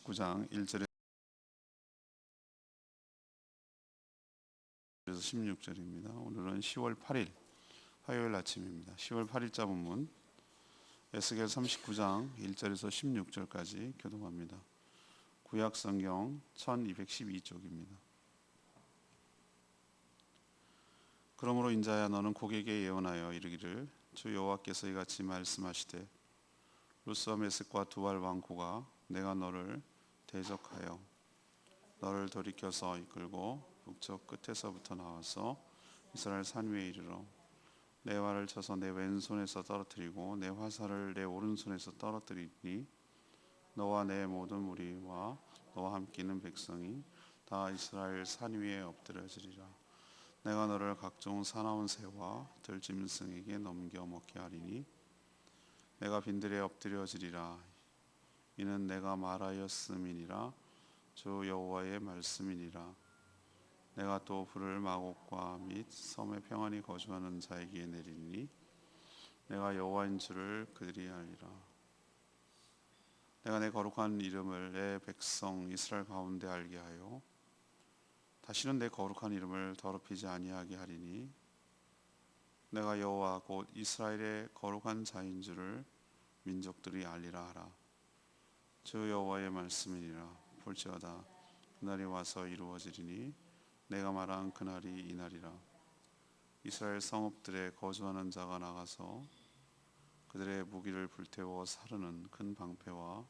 9장 1절에서 16절입니다. 오늘은 10월 8일 화요일 아침입니다. 10월 8일자 본문 에스겔 39장 1절에서 16절까지 교독합니다. 구약 성경 1212쪽입니다. 그러므로 인자야, 너는 고객에게 예언하여 이르기를, 주 여호와께서 이같이 말씀하시되, 루스와 메섹과 두발 왕코가 내가 너를 대적하여 너를 돌이켜서 이끌고 북쪽 끝에서부터 나와서 이스라엘 산 위에 이르러 내 활을 쳐서 내 왼손에서 떨어뜨리고 내 화살을 내 오른손에서 떨어뜨리니 너와 내 모든 무리와 너와 함께 있는 백성이 다 이스라엘 산 위에 엎드려지리라. 내가 너를 각종 사나운 새와 들짐승에게 넘겨 먹게 하리니 내가 빈들에 엎드려지리라. 이는 내가 말하였음이니라. 주 여호와의 말씀이니라. 내가 또 불을 마곡과 및 섬에 평안히 거주하는 자에게 내리니 내가 여호와인 줄을 그들이 알리라. 내가 내 거룩한 이름을 내 백성 이스라엘 가운데 알게 하여 다시는 내 거룩한 이름을 더럽히지 아니하게 하리니 내가 여호와 곧 이스라엘의 거룩한 자인 줄을 민족들이 알리라 하라. 주 여호와의 말씀이니라. 볼지어다 그날이 와서 이루어지리니 내가 말한 그날이 이날이라. 이스라엘 성읍들에 거주하는 자가 나가서 그들의 무기를 불태워 사르는 큰 방패와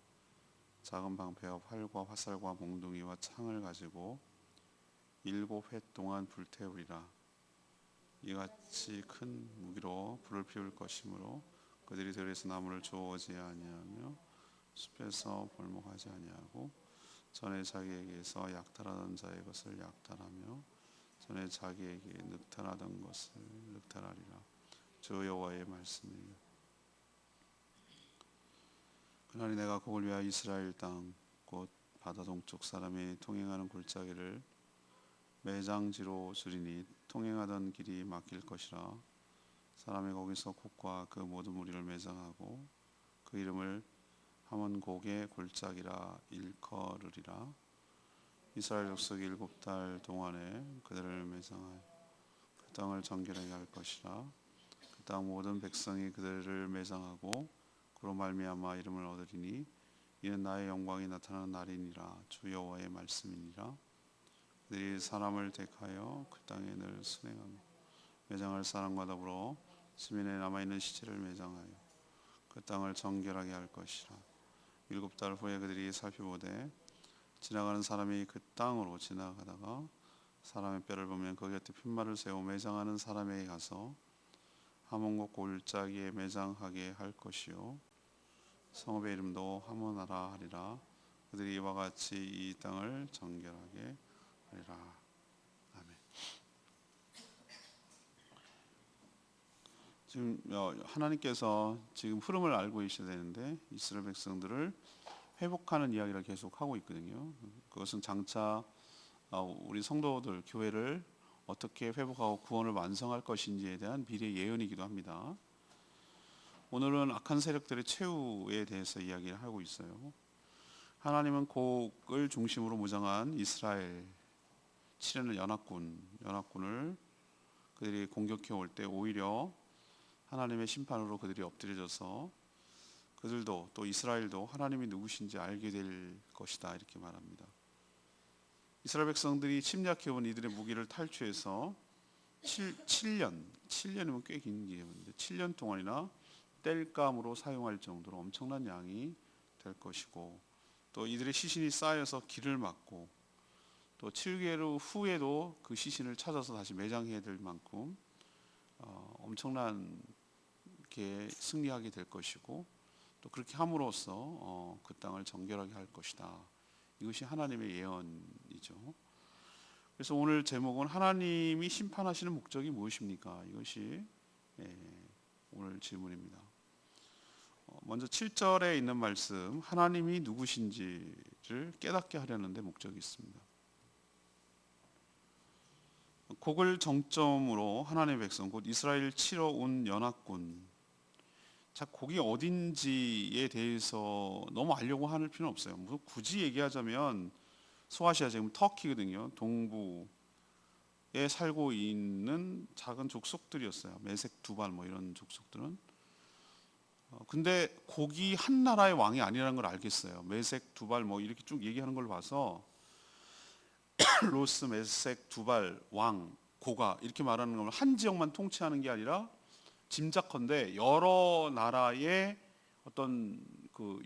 작은 방패와 활과 화살과 몽둥이와 창을 가지고 7회 동안 불태우리라. 이같이 큰 무기로 불을 피울 것이므로 그들이 들에서 나무를 주워오지 아니하며 숲에서 벌목하지 아니하고 전에 자기에게서 약탈하던 자의 것을 약탈하며 전에 자기에게 늑탈하던 것을 늑탈하리라. 주 여호와의 말씀이니라. 그날이 내가 곡을 위하여 이스라엘 땅 곧 바다 동쪽 사람이 통행하는 골짜기를 매장지로 주리니 통행하던 길이 막힐 것이라. 사람이 거기서 곡과 그 모든 무리를 매장하고 그 이름을 하몬곡의 골짜기라 일컬으리라. 이스라엘 족속이 7달 동안에 그들을 매장하여 그 땅을 정결하게 할 것이라. 그 땅 모든 백성이 그들을 매장하고 그로 말미암아 이름을 얻으리니 이는 나의 영광이 나타나는 날이니라. 주 여호와의 말씀이니라. 그들이 사람을 택하여 그 땅에 늘 순행하며 매장할 사람과 더불어 수면에 남아있는 시체를 매장하여 그 땅을 정결하게 할 것이라. 7달 후에 그들이 살펴보되 지나가는 사람이 그 땅으로 지나가다가 사람의 뼈를 보면 그 곁에 푯말을 세워 매장하는 사람에게 가서 하몬곡 골짜기에 매장하게 할 것이요 성읍의 이름도 하모나라 하리라. 그들이 이와 같이 이 땅을 정결하게 하리라. 아멘. 지금 하나님께서 지금 흐름을 알고 계셔야 되는데 이스라엘 백성들을 회복하는 이야기를 계속 하고 있거든요. 그것은 장차 우리 성도들 교회를 어떻게 회복하고 구원을 완성할 것인지에 대한 미래 예언이기도 합니다. 오늘은 악한 세력들의 최후에 대해서 이야기를 하고 있어요. 하나님은 곡을 중심으로 무장한 이스라엘 치려는 연합군을 그들이 공격해 올 때 오히려 하나님의 심판으로 그들이 엎드려져서 그들도 또 이스라엘도 하나님이 누구신지 알게 될 것이다 이렇게 말합니다. 이스라엘 백성들이 침략해온 이들의 무기를 탈취해서 7년이면 꽤 긴 기간인데 7년 동안이나 땔감으로 사용할 정도로 엄청난 양이 될 것이고 또 이들의 시신이 쌓여서 길을 막고 또 7개월 후에도 그 시신을 찾아서 다시 매장해야 될 만큼 엄청나게 승리하게 될 것이고 또 그렇게 함으로써 그 땅을 정결하게 할 것이다. 이것이 하나님의 예언이죠. 그래서 오늘 제목은 하나님이 심판하시는 목적이 무엇입니까? 이것이 오늘 질문입니다. 먼저 7절에 있는 말씀 하나님이 누구신지를 깨닫게 하려는 데 목적이 있습니다. 곡을 정점으로 하나님의 백성 곧 이스라엘 치러 온 연합군 자, 거기 어딘지에 대해서 너무 알려고 하는 필요는 없어요. 뭐 굳이 얘기하자면 소아시아 지금 터키거든요. 동부에 살고 있는 작은 족속들이었어요. 메색 두발 뭐 이런 족속들은. 근데 거기 한 나라의 왕이 아니라는 걸 알겠어요. 메색 두발 뭐 이렇게 쭉 얘기하는 걸 봐서 로스 메색 두발 왕 고가 이렇게 말하는 건 한 지역만 통치하는 게 아니라 짐작컨대 여러 나라의 어떤 그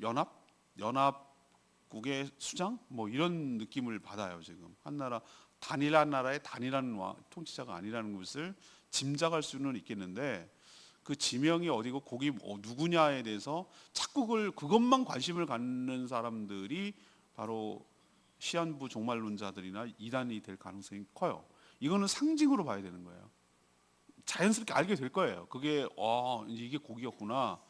연합국의 수장 뭐 이런 느낌을 받아요. 지금 한 나라 단일한 나라의 단일한 통치자가 아니라는 것을 짐작할 수는 있겠는데 그 지명이 어디고 거기 누구냐에 대해서 자꾸 그것만 관심을 갖는 사람들이 바로 시한부 종말론자들이나 이단이 될 가능성이 커요. 이거는 상징으로 봐야 되는 거예요. 자연스럽게 알게 될 거예요. 그게 이게 고기였구나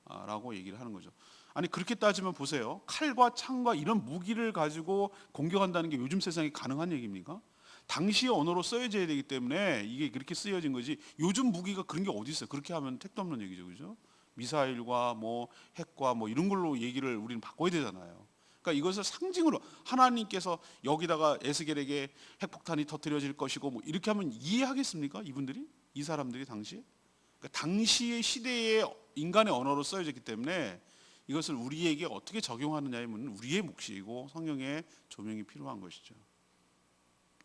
라고 얘기를 하는 거죠. 아니 그렇게 따지면 보세요. 칼과 창과 이런 무기를 가지고 공격한다는 게 요즘 세상에 가능한 얘기입니까? 당시의 언어로 쓰여져야 되기 때문에 이게 그렇게 쓰여진 거지. 요즘 무기가 그런 게 어디 있어요? 그렇게 하면 택도 없는 얘기죠, 그죠? 미사일과 뭐 핵과 뭐 이런 걸로 얘기를 우리는 바꿔야 되잖아요. 그러니까 이것을 상징으로 하나님께서 여기다가 에스겔에게 핵폭탄이 터뜨려질 것이고 뭐 이렇게 하면 이해하겠습니까? 이분들이? 이 사람들이 당시에? 그러니까 당시의 시대의 인간의 언어로 쓰여졌기 때문에 이것을 우리에게 어떻게 적용하느냐의 문은 우리의 몫이고 성령의 조명이 필요한 것이죠.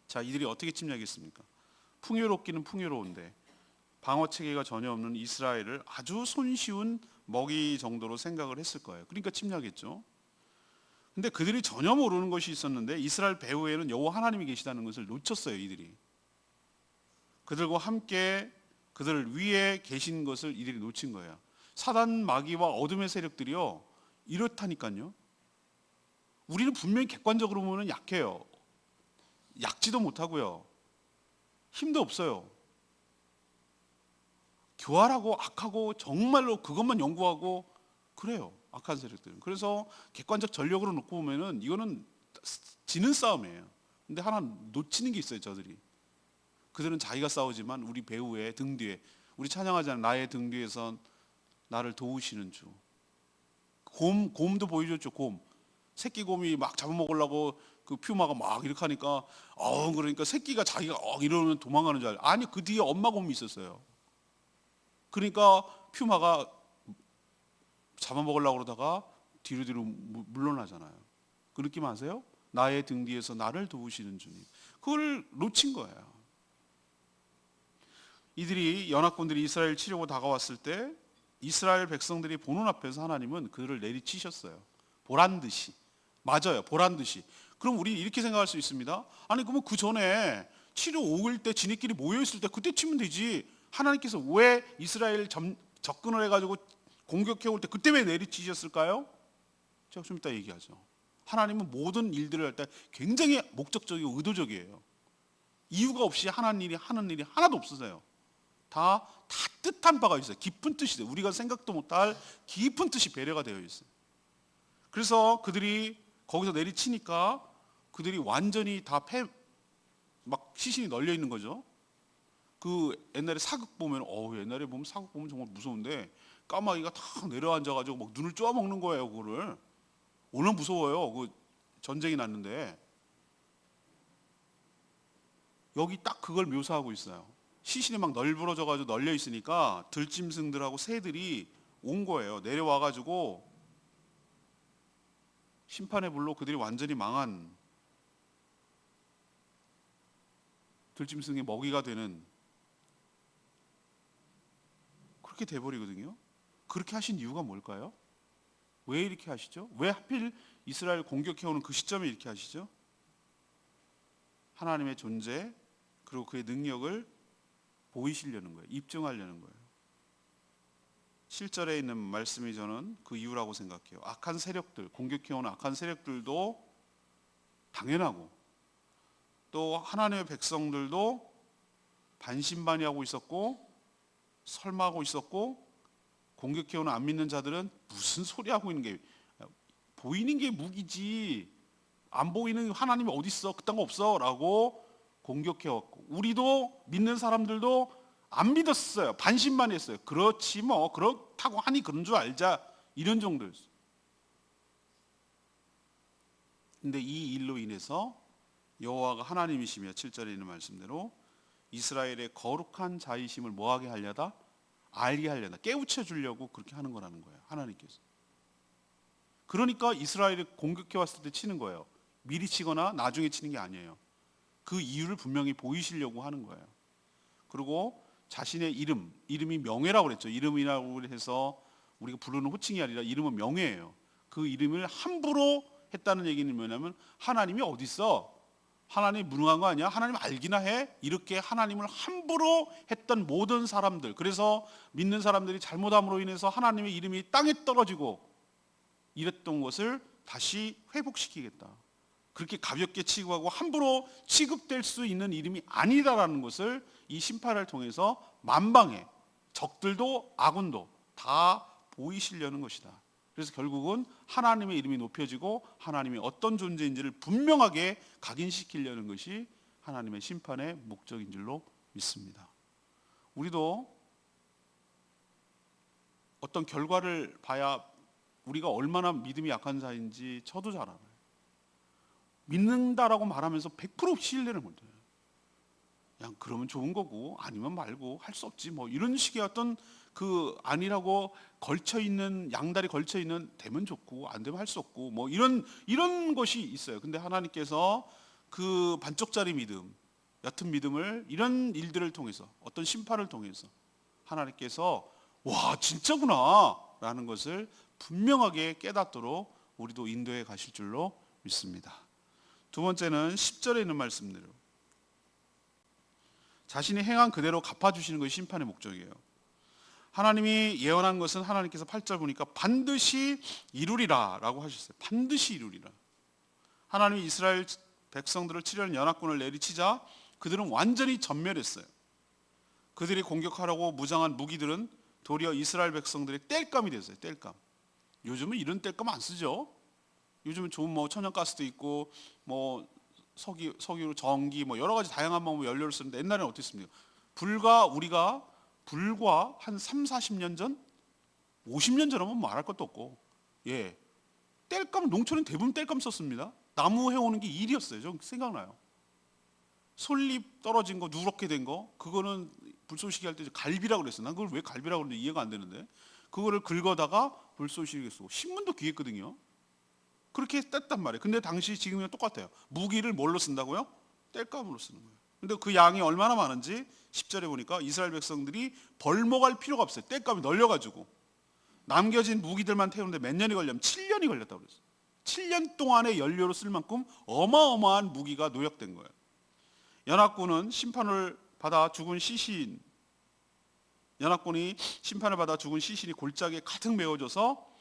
자, 이들이 어떻게 침략했습니까? 풍요롭기는 풍요로운데 방어 체계가 전혀 없는 이스라엘을 아주 손쉬운 먹이 정도로 생각을 했을 거예요. 그러니까 침략했죠. 근데 그들이 전혀 모르는 것이 있었는데 이스라엘 배후에는 여호와 하나님이 계시다는 것을 놓쳤어요. 이들이 그들과 함께 그들 위에 계신 것을 이들이 놓친 거예요. 사단 마귀와 어둠의 세력들이요 이렇다니까요. 우리는 분명히 객관적으로 보면 약해요. 약지도 못하고요. 힘도 없어요. 교활하고 악하고 정말로 그것만 연구하고 그래요. 악한 세력들은. 그래서 객관적 전력으로 놓고 보면은 이거는 지는 싸움이에요. 근데 하나 놓치는 게 있어요, 저들이. 그들은 자기가 싸우지만 우리 배후의 등 뒤에 우리 찬양하잖아요. 나의 등 뒤에선 나를 도우시는 주. 곰도 보여줬죠. 곰. 새끼 곰이 막 잡아먹으려고 그 퓨마가 막 이렇게 하니까 그러니까 새끼가 자기가 이러면 도망가는 줄 알아요. 아니 그 뒤에 엄마 곰이 있었어요. 그러니까 퓨마가 잡아먹으려고 그러다가 뒤로 물러나잖아요. 그 느낌 아세요? 나의 등 뒤에서 나를 도우시는 주님. 그걸 놓친 거예요. 이들이 연합군들이 이스라엘 치려고 다가왔을 때 이스라엘 백성들이 보는 앞에서 하나님은 그들을 내리치셨어요. 보란 듯이. 맞아요. 보란 듯이. 그럼 우리 이렇게 생각할 수 있습니다. 아니 그러면 그 전에 치러 올 때 지네끼리 모여 있을 때 그때 치면 되지. 하나님께서 왜 이스라엘 접근을 해가지고 공격해 올 때 그때 왜 내리치셨을까요? 제가 좀 이따 얘기하죠. 하나님은 모든 일들을 할 때 굉장히 목적적이고 의도적이에요. 이유가 없이 하는 일이 하나도 없으세요. 다 뜻한 바가 있어요. 깊은 뜻이 돼요. 우리가 생각도 못할 깊은 뜻이 배려가 되어 있어요. 그래서 그들이 거기서 내리치니까 그들이 완전히 막 시신이 널려 있는 거죠. 그 옛날에 사극 보면 옛날에 보면 사극 보면 정말 무서운데 까마귀가 탁 내려앉아가지고 막 눈을 쪼아먹는 거예요. 그거를 얼마나 무서워요. 그 전쟁이 났는데 여기 딱 그걸 묘사하고 있어요. 시신이 막 널브러져가지고 널려 있으니까 들짐승들하고 새들이 온 거예요. 내려와가지고 심판의 불로 그들이 완전히 망한 들짐승의 먹이가 되는 그렇게 돼버리거든요. 그렇게 하신 이유가 뭘까요? 왜 이렇게 하시죠? 왜 하필 이스라엘 공격해오는 그 시점에 이렇게 하시죠? 하나님의 존재 그리고 그의 능력을 보이시려는 거예요. 입증하려는 거예요. 7절에 있는 말씀이 저는 그 이유라고 생각해요. 악한 세력들, 공격해오는 악한 세력들도 당연하고 또 하나님의 백성들도 반신반의하고 있었고 설마하고 있었고 공격해오는 안 믿는 자들은 무슨 소리 하고 있는 게 보이는 게 무기지 안 보이는 하나님이 어디 있어? 그딴 거 없어 라고 공격해왔고 우리도 믿는 사람들도 안 믿었어요. 반신만 했어요. 그렇지 뭐 그렇다고 하니 그런 줄 알자 이런 정도였어요. 근데 이 일로 인해서 여호와가 하나님이시며 7절에 있는 말씀대로 이스라엘의 거룩한 자이심을 뭐하게 하려다? 알게 하려다. 깨우쳐 주려고 그렇게 하는 거라는 거예요. 하나님께서. 그러니까 이스라엘이 공격해 왔을 때 치는 거예요. 미리 치거나 나중에 치는 게 아니에요. 그 이유를 분명히 보이시려고 하는 거예요. 그리고 자신의 이름이 명예라고 그랬죠. 이름이라고 해서 우리가 부르는 호칭이 아니라 이름은 명예예요. 그 이름을 함부로 했다는 얘기는 뭐냐면 하나님이 어디 있어? 하나님 무능한 거 아니야? 하나님 알기나 해? 이렇게 하나님을 함부로 했던 모든 사람들, 그래서 믿는 사람들이 잘못함으로 인해서 하나님의 이름이 땅에 떨어지고 이랬던 것을 다시 회복시키겠다. 그렇게 가볍게 취급하고 함부로 취급될 수 있는 이름이 아니다라는 것을 이 심판을 통해서 만방에 적들도 아군도 다 보이시려는 것이다. 그래서 결국은 하나님의 이름이 높여지고 하나님이 어떤 존재인지를 분명하게 각인시키려는 것이 하나님의 심판의 목적인 줄로 믿습니다. 우리도 어떤 결과를 봐야 우리가 얼마나 믿음이 약한 자인지 저도 잘 알아요. 믿는다라고 말하면서 100% 신뢰를 못해요. 그냥 그러면 좋은 거고 아니면 말고 할 수 없지 뭐 이런 식의 어떤 그 아니라고 걸쳐 있는 양다리 걸쳐 있는 되면 좋고 안 되면 할 수 없고 뭐 이런 것이 있어요. 근데 하나님께서 그 반쪽짜리 믿음, 옅은 믿음을 이런 일들을 통해서 어떤 심판을 통해서 하나님께서 와 진짜구나라는 것을 분명하게 깨닫도록 우리도 인도해 가실 줄로 믿습니다. 두 번째는 10절에 있는 말씀대로 자신이 행한 그대로 갚아주시는 것이 심판의 목적이에요. 하나님이 예언한 것은 하나님께서 8절 보니까 반드시 이루리라 라고 하셨어요. 반드시 이루리라. 하나님이 이스라엘 백성들을 치려는 연합군을 내리치자 그들은 완전히 전멸했어요. 그들이 공격하려고 무장한 무기들은 도리어 이스라엘 백성들의 땔감이 됐어요. 땔감. 요즘은 이런 땔감 안 쓰죠. 요즘은 좋은 뭐 천연가스도 있고 뭐 석유, 전기 뭐 여러 가지 다양한 방법의 연료를 쓰는데 옛날에는 어땠습니까? 우리가 불과 한 3, 40년 전, 50년 전하면 말할 것도 없고, 예, 땔감 농촌은 대부분 땔감 썼습니다. 나무 해오는 게 일이었어요. 좀 생각나요. 솔잎 떨어진 거, 누렇게 된 거, 그거는 불쏘시개 할 때 갈비라고 그랬어요. 난 그걸 왜 갈비라고 그러는지 이해가 안 되는데, 그거를 긁어다가 불쏘시개 쓰고 신문도 귀했거든요. 그렇게 뗐단 말이에요. 근데 당시 지금이랑 똑같아요. 무기를 뭘로 쓴다고요? 땔감으로 쓰는 거예요. 근데 그 양이 얼마나 많은지 10절에 보니까 이스라엘 백성들이 벌목할 필요가 없어요. 땔감이 널려가지고 남겨진 무기들만 태우는데 몇 년이 걸려면 7년이 걸렸다고 그랬어요. 7년 동안의 연료로 쓸 만큼 어마어마한 무기가 노역된 거예요. 연합군은 심판을 받아 죽은 시신, 연합군이 심판을 받아 죽은 시신이 골짜기에 가득 메워져서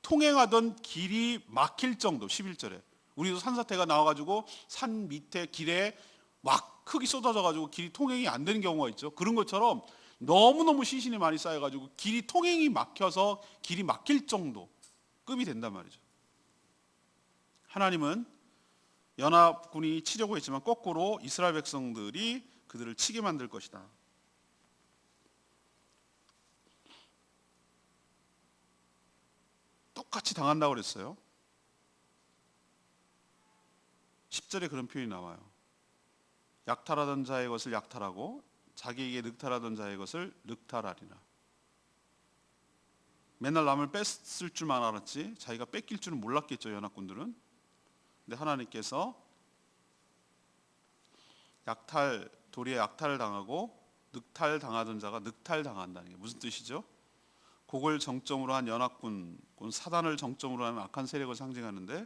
통행하던 길이 막힐 정도. 11절에 우리도 산사태가 나와가지고 산 밑에 길에 막 흙이 쏟아져가지고 길이 통행이 안 되는 경우가 있죠. 그런 것처럼 너무너무 시신이 많이 쌓여가지고 길이 통행이 막혀서 길이 막힐 정도 급이 된단 말이죠. 하나님은 연합군이 치려고 했지만 거꾸로 이스라엘 백성들이 그들을 치게 만들 것이다. 똑같이 당한다고 그랬어요. 10절에 그런 표현이 나와요. 약탈하던 자의 것을 약탈하고 자기에게 늑탈하던 자의 것을 늑탈하리라. 맨날 남을 뺐을 줄만 알았지 자기가 뺏길 줄은 몰랐겠죠. 연합군들은. 근데 하나님께서 도리에 약탈을 당하고 늑탈당하던 자가 늑탈당한다는 게 무슨 뜻이죠? 그걸 정점으로 한 연합군, 사단을 정점으로 하는 악한 세력을 상징하는데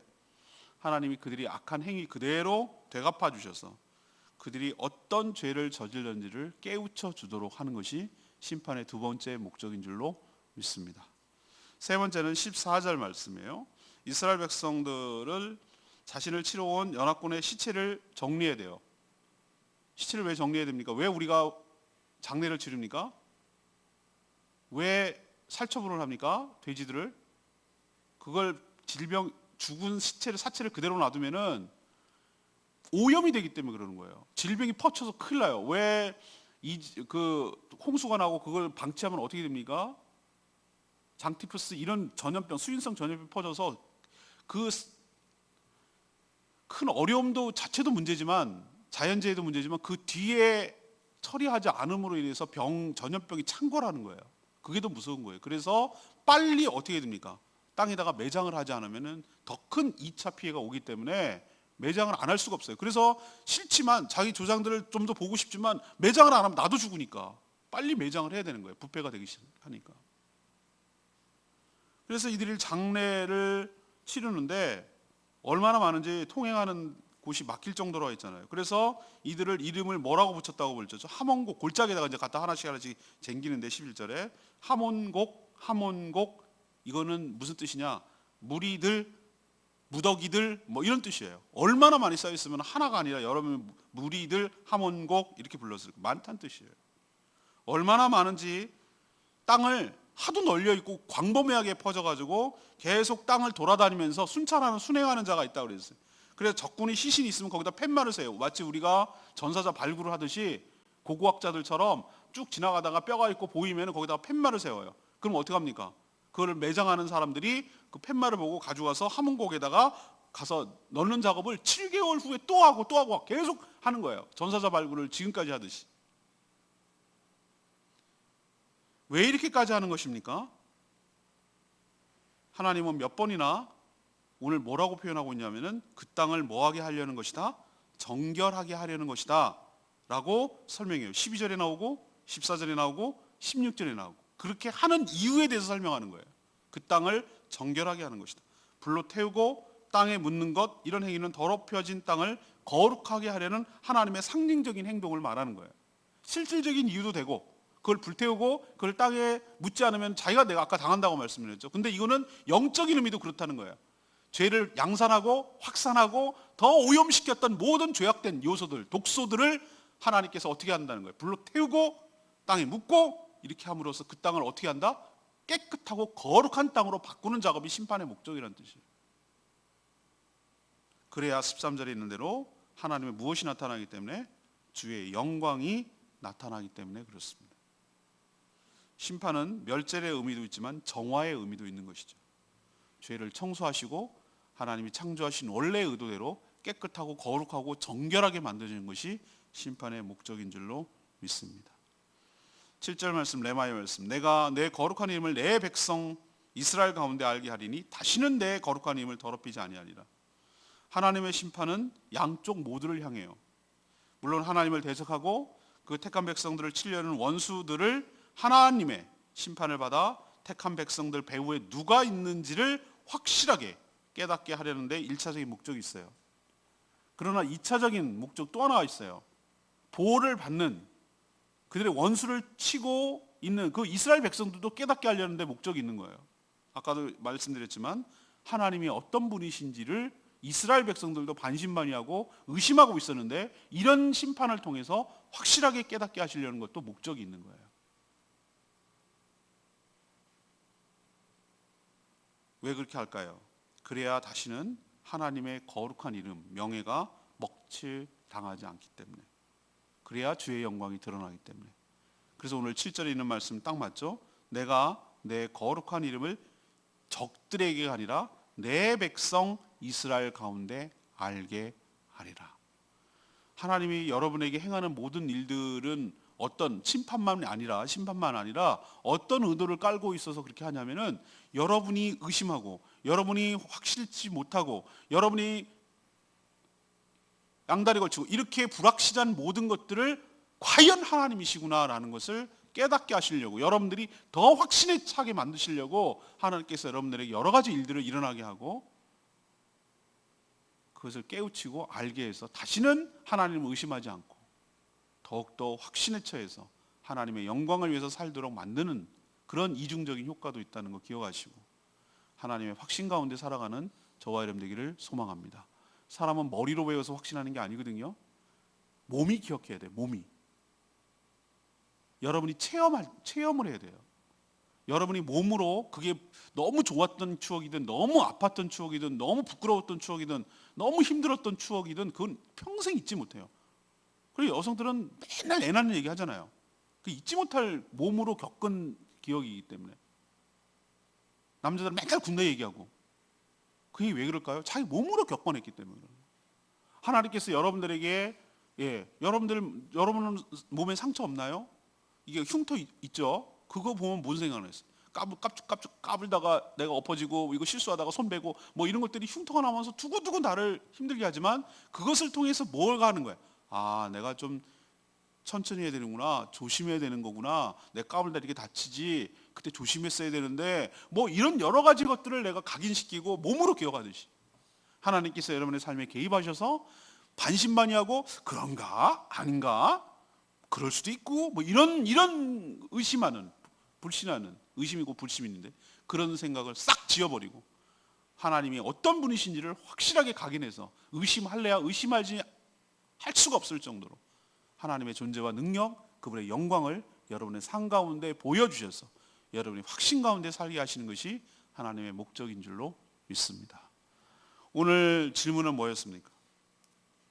하나님이 그들이 악한 행위 그대로 되갚아 주셔서 그들이 어떤 죄를 저질렀는지를 깨우쳐 주도록 하는 것이 심판의 두 번째 목적인 줄로 믿습니다. 세 번째는 14절 말씀이에요. 이스라엘 백성들을 자신을 치러 온 연합군의 시체를 정리해야 돼요. 시체를 왜 정리해야 됩니까? 왜 우리가 장례를 치릅니까? 왜 살처분을 합니까? 돼지들을. 그걸 죽은 사체를 그대로 놔두면은 오염이 되기 때문에 그러는 거예요. 질병이 퍼쳐서 큰일 나요. 왜 그 홍수가 나고 그걸 방치하면 어떻게 됩니까? 장티푸스 이런 전염병, 수인성 전염병이 퍼져서 그 큰 어려움도 자체도 문제지만 자연재해도 문제지만 그 뒤에 처리하지 않음으로 인해서 전염병이 창궐하는 거예요. 그게 더 무서운 거예요. 그래서 빨리 어떻게 됩니까? 땅에다가 매장을 하지 않으면 더 큰 2차 피해가 오기 때문에 매장을 안 할 수가 없어요. 그래서 싫지만 자기 조상들을 좀 더 보고 싶지만 매장을 안 하면 나도 죽으니까 빨리 매장을 해야 되는 거예요. 부패가 되기 시작하니까. 그래서 이들이 장례를 치르는데 얼마나 많은지 통행하는 곳이 막힐 정도로 있잖아요. 그래서 이들을 이름을 뭐라고 붙였다고 볼죠? 하몬곡, 골짜기에다가 이제 갖다 하나씩 쟁기는데 11절에 하몬곡 이거는 무슨 뜻이냐? 무리들, 무더기들 뭐 이런 뜻이에요. 얼마나 많이 쌓여 있으면 하나가 아니라 여러 무리들 하몬곡 이렇게 불렀을 많다는 뜻이에요. 얼마나 많은지 땅을 하도 널려 있고 광범위하게 퍼져가지고 계속 땅을 돌아다니면서 순행하는 자가 있다고 그랬어요. 그래서 적군이 시신이 있으면 거기다 팻말을 세요. 마치 우리가 전사자 발굴을 하듯이 고고학자들처럼 쭉 지나가다가 뼈가 있고 보이면 거기다 팻말을 세워요. 그럼 어떻게 합니까? 그걸 매장하는 사람들이 그 팻말을 보고 가져가서 하문곡에다가 가서 넣는 작업을 7개월 후에 또 하고 계속 하는 거예요. 전사자 발굴을 지금까지 하듯이. 왜 이렇게까지 하는 것입니까? 하나님은 몇 번이나 오늘 뭐라고 표현하고 있냐면은 그 땅을 뭐하게 하려는 것이다? 정결하게 하려는 것이다 라고 설명해요. 12절에 나오고 14절에 나오고 16절에 나오고 그렇게 하는 이유에 대해서 설명하는 거예요. 그 땅을 정결하게 하는 것이다. 불로 태우고 땅에 묻는 것 이런 행위는 더럽혀진 땅을 거룩하게 하려는 하나님의 상징적인 행동을 말하는 거예요. 실질적인 이유도 되고 그걸 불태우고 그걸 땅에 묻지 않으면 자기가 내가 아까 당한다고 말씀을 했죠. 근데 이거는 영적인 의미도 그렇다는 거예요. 죄를 양산하고 확산하고 더 오염시켰던 모든 죄악된 요소들, 독소들을 하나님께서 어떻게 한다는 거예요. 불로 태우고 땅에 묻고 이렇게 함으로써 그 땅을 어떻게 한다? 깨끗하고 거룩한 땅으로 바꾸는 작업이 심판의 목적이라는 뜻이에요. 그래야 13절에 있는 대로 하나님의 무엇이 나타나기 때문에 주의 영광이 나타나기 때문에 그렇습니다. 심판은 멸절의 의미도 있지만 정화의 의미도 있는 것이죠. 죄를 청소하시고 하나님이 창조하신 원래의 의도대로 깨끗하고 거룩하고 정결하게 만드는 것이 심판의 목적인 줄로 믿습니다. 7절 말씀 레마의 말씀 내가 내 거룩한 이름을 내 백성 이스라엘 가운데 알게 하리니 다시는 내 거룩한 이름을 더럽히지 아니하리라. 하나님의 심판은 양쪽 모두를 향해요. 물론 하나님을 대적하고 그 택한 백성들을 치려는 원수들을 하나님의 심판을 받아 택한 백성들 배후에 누가 있는지를 확실하게 깨닫게 하려는데 1차적인 목적이 있어요. 그러나 2차적인 목적 또 하나가 있어요. 보호를 받는 그들의 원수를 치고 있는 그 이스라엘 백성들도 깨닫게 하려는데 목적이 있는 거예요. 아까도 말씀드렸지만 하나님이 어떤 분이신지를 이스라엘 백성들도 반신반의하고 의심하고 있었는데 이런 심판을 통해서 확실하게 깨닫게 하시려는 것도 목적이 있는 거예요. 왜 그렇게 할까요? 그래야 다시는 하나님의 거룩한 이름, 명예가 먹칠당하지 않기 때문에, 그래야 주의 영광이 드러나기 때문에. 그래서 오늘 7절에 있는 말씀 딱 맞죠? 내가 내 거룩한 이름을 적들에게가 아니라 내 백성 이스라엘 가운데 알게 하리라. 하나님이 여러분에게 행하는 모든 일들은 어떤 심판만 아니라 어떤 의도를 깔고 있어서 그렇게 하냐면은 여러분이 의심하고 여러분이 확실치 못하고 여러분이 양다리 걸치고 이렇게 불확실한 모든 것들을 과연 하나님이시구나라는 것을 깨닫게 하시려고, 여러분들이 더 확신에 차게 만드시려고 하나님께서 여러분들에게 여러 가지 일들을 일어나게 하고 그것을 깨우치고 알게 해서 다시는 하나님을 의심하지 않고 더욱더 확신에 처해서 하나님의 영광을 위해서 살도록 만드는 그런 이중적인 효과도 있다는 거 기억하시고 하나님의 확신 가운데 살아가는 저와 여러분 되기를 소망합니다. 사람은 머리로 배워서 확신하는 게 아니거든요. 몸이 기억해야 돼요. 몸이. 여러분이 체험을 해야 돼요. 여러분이 몸으로 그게 너무 좋았던 추억이든 너무 아팠던 추억이든 너무 부끄러웠던 추억이든 너무 힘들었던 추억이든 그건 평생 잊지 못해요. 그리고 여성들은 맨날 애 낳는 얘기 하잖아요. 그 잊지 못할 몸으로 겪은 기억이기 때문에. 남자들은 맨날 군대 얘기하고. 그게 왜 그럴까요? 자기 몸으로 겪어냈기 때문에. 하나님께서 여러분들에게, 여러분 몸에 상처 없나요? 이게 흉터 있죠? 그거 보면 뭔 생각을 했어요? 까불다가 내가 엎어지고 이거 실수하다가 손 베고 뭐 이런 것들이 흉터가 나면서 두고두고 나를 힘들게 하지만 그것을 통해서 뭘 하는 거야? 아, 내가 좀 천천히 해야 되는구나, 조심해야 되는 거구나, 내가 까불다 이렇게 다치지, 그때 조심했어야 되는데, 뭐 이런 여러 가지 것들을 내가 각인시키고 몸으로 기억하듯이 하나님께서 여러분의 삶에 개입하셔서 반신반의하고 그런가 아닌가, 그럴 수도 있고 뭐 이런 의심하는, 불신하는, 의심이고 불심인데 그런 생각을 싹 지워버리고 하나님이 어떤 분이신지를 확실하게 각인해서 의심할래야 의심하지 할 수가 없을 정도로 하나님의 존재와 능력, 그분의 영광을 여러분의 삶 가운데 보여주셔서 여러분이 확신 가운데 살게 하시는 것이 하나님의 목적인 줄로 믿습니다. 오늘 질문은 뭐였습니까?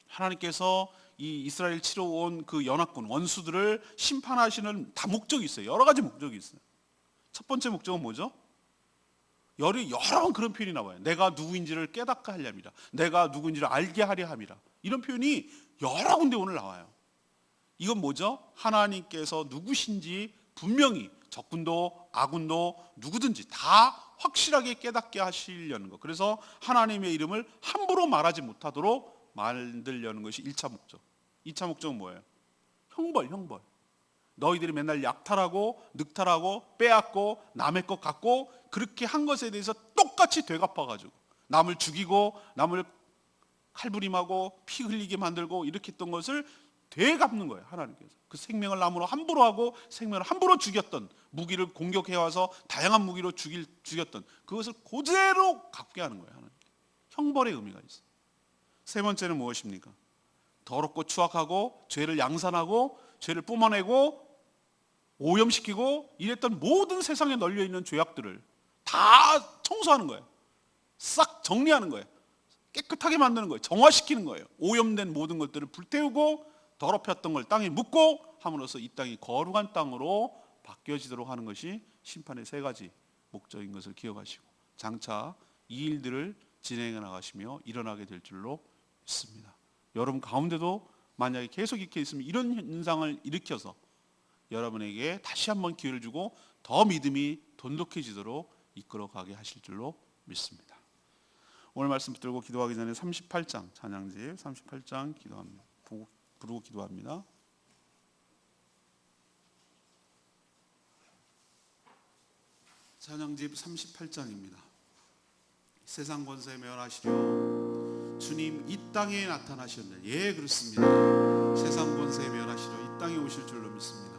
하나님께서 이 이스라엘 치러 온 그 연합군 원수들을 심판하시는 다 목적이 있어요. 여러 가지 목적이 있어요. 첫 번째 목적은 뭐죠? 여러 번 그런 표현이 나와요. 내가 누구인지를 깨닫게 하려 함이라, 내가 누구인지를 알게 하려 함이라. 이런 표현이 여러 군데 오늘 나와요. 이건 뭐죠? 하나님께서 누구신지 분명히 적군도 아군도 누구든지 다 확실하게 깨닫게 하시려는 것. 그래서 하나님의 이름을 함부로 말하지 못하도록 만들려는 것이 1차 목적. 2차 목적은 뭐예요? 형벌. 너희들이 맨날 약탈하고 늑탈하고 빼앗고 남의 것 갖고 그렇게 한 것에 대해서 똑같이 되갚아가지고 남을 죽이고 남을 칼부림하고 피 흘리게 만들고 이렇게 했던 것을 되갚는 거예요. 하나님께서 그 생명을 남으로 함부로 하고 생명을 함부로 죽였던, 무기를 공격해와서 다양한 무기로 죽였던 그것을 그대로 갚게 하는 거예요. 하나님. 형벌의 의미가 있어요. 세 번째는 무엇입니까? 더럽고 추악하고 죄를 양산하고 죄를 뿜어내고 오염시키고 이랬던 모든 세상에 널려있는 죄악들을 다 청소하는 거예요. 싹 정리하는 거예요. 깨끗하게 만드는 거예요. 정화시키는 거예요. 오염된 모든 것들을 불태우고 더럽혔던 걸 땅에 묻고 함으로써 이 땅이 거룩한 땅으로 바뀌어지도록 하는 것이 심판의 세 가지 목적인 것을 기억하시고 장차 이 일들을 진행해 나가시며 일어나게 될 줄로 믿습니다. 여러분 가운데도 만약에 계속 이렇게 있으면 이런 현상을 일으켜서 여러분에게 다시 한번 기회를 주고 더 믿음이 돈독해지도록 이끌어가게 하실 줄로 믿습니다. 오늘 말씀 붙들고 기도하기 전에 38장 찬양집 38장 기도합니다. 부르고 기도합니다. 찬양집 38장입니다. 세상 권세 멸하시려 주님 이 땅에 나타나셨네. 예, 그렇습니다. 세상 권세 멸하시려 이 땅에 오실 줄로 믿습니다.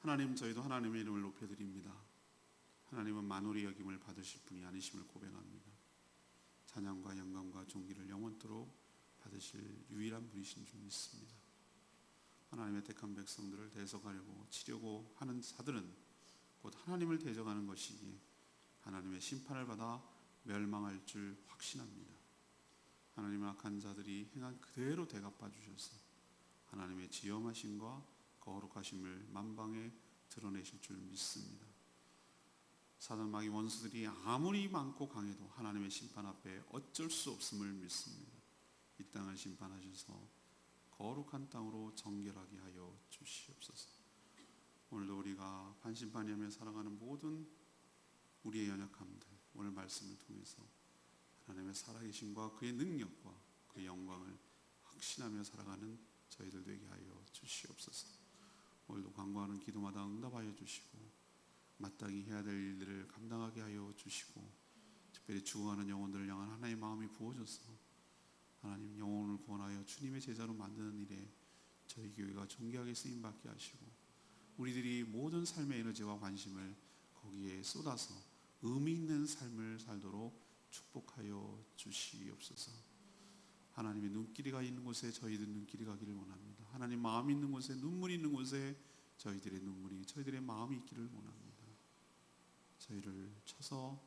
하나님, 저희도 하나님의 이름을 높여드립니다. 하나님은 만홀의 여김을 받으실 분이 아니심을 고백합니다. 찬양과 영광과 존귀를 영원토록 받으실 유일한 분이신 줄 믿습니다. 하나님의 택한 백성들을 대적하려고 치려고 하는 자들은 곧 하나님을 대적하는 것이기에 하나님의 심판을 받아 멸망할 줄 확신합니다. 하나님의 악한 자들이 행한 그대로 대갚아 주셔서 하나님의 지엄하심과 거룩하심을 만방에 드러내실 줄 믿습니다. 사단 마귀 원수들이 아무리 많고 강해도 하나님의 심판 앞에 어쩔 수 없음을 믿습니다. 이 땅을 심판하셔서 거룩한 땅으로 정결하게 하여 주시옵소서. 오늘도 우리가 반신반의하며 살아가는 모든 우리의 연약함들, 오늘 말씀을 통해서 하나님의 살아계심과 그의 능력과 그의 영광을 확신하며 살아가는 저희들 되게 하여 주시옵소서. 오늘도 간구하는 기도마다 응답하여 주시고 마땅히 해야 될 일들을 감당하게 하여 주시고 특별히 죽어가는 영혼들을 향한 하나님의 마음이 부어져서 하나님 영혼을 구원하여 주님의 제자로 만드는 일에 저희 교회가 존귀하게 쓰임받게 하시고 우리들이 모든 삶의 에너지와 관심을 거기에 쏟아서 의미 있는 삶을 살도록 축복하여 주시옵소서. 하나님의 눈길이가 있는 곳에 저희들 눈길이 가기를 원합니다. 하나님 마음이 있는 곳에, 눈물이 있는 곳에 저희들의 눈물이, 저희들의 마음이 있기를 원합니다. 저희를 쳐서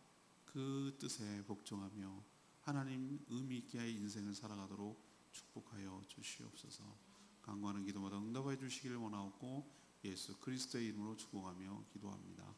그 뜻에 복종하며 하나님 의미 있게 인생을 살아가도록 축복하여 주시옵소서. 간구하는 기도마다 응답해 주시기를 원하옵고 예수 그리스도의 이름으로 축복하며 기도합니다.